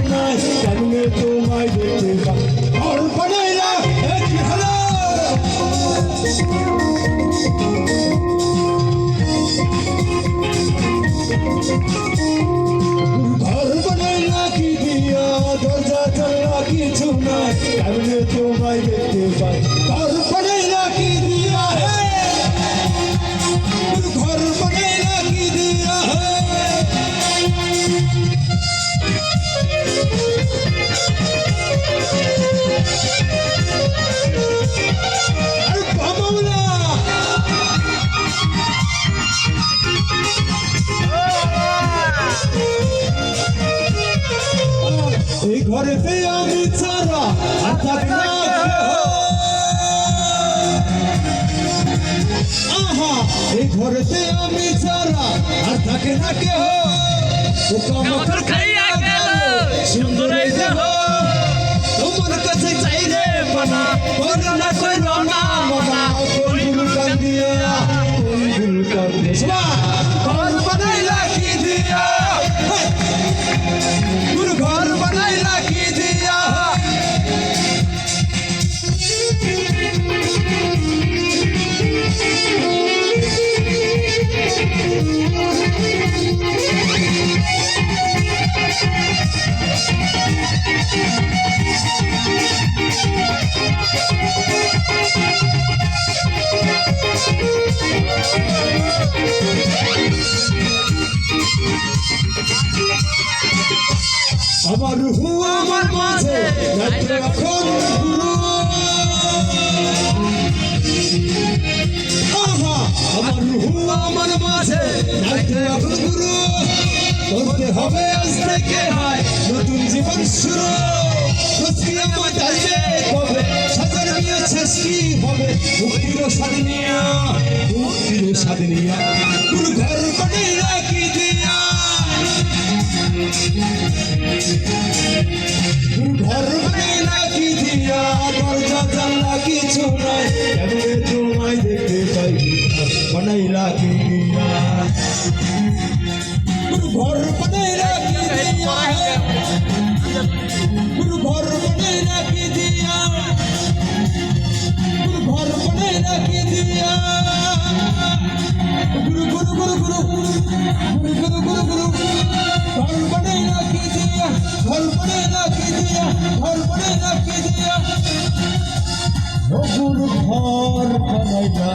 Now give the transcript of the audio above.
নাই কেমনে তোমায় দেখতে পাই ঘর বানাইলা কি হলো ঘর বানাইলা কি দিয়া দরজা জানলা কিছু নাই কেমনে তোমায় দেখতে পাই ঘর বানাইলা কি দিয়া ঘর বানাইলা কি দিয়া এই ঘরেতে আমি ছাড়া আর থাকে না আহা এই ঘরেতে আমি ছাড়া আর থাকে না কেহ কামড় খাইয়া গেল সুন্দর এই দেহ তোমার কাছে চাই রে মানা করো না মানা কোন ভুল কান দিয়া কোন ভুল কান দিয়া ঘর বানাইলা কি দিয়া ঘর বানাইলা কি দিয়া আমার রূহ আমার মাঝে রাত্রে এখন গুরু আহা আমার রূহ আমার মাঝে রাত্রে এখন গুরু করতে হবে আজ থেকে হয় নতুন জীবন শুরু রোজকি আমার চাইবে কবে সাজার নিয়ে শেষ কি হবে মুক্তির স্বাদ নিয়া কোন ঘর বানাইলা কি দিয়া ঘর বানাইলা কি দিয়া দরজা জানলা কিছু নাই কেমনে তোমায় দেখতে পাই বানাইলা কি দিয়া ঘর বানাইলা কি দিয়া ঘর বানাইলা কি দিয়া ঘর বানাইলা কি দিয়া গুরু গুরু গুরু গুরু গুরু গুরু গুরু গুরু ঘর বানাইলা কি দিয়া ঘর বানাইলা কি দিয়া ঘর বানাইলা কি দিয়া ও গুরু ঘর বানাইলা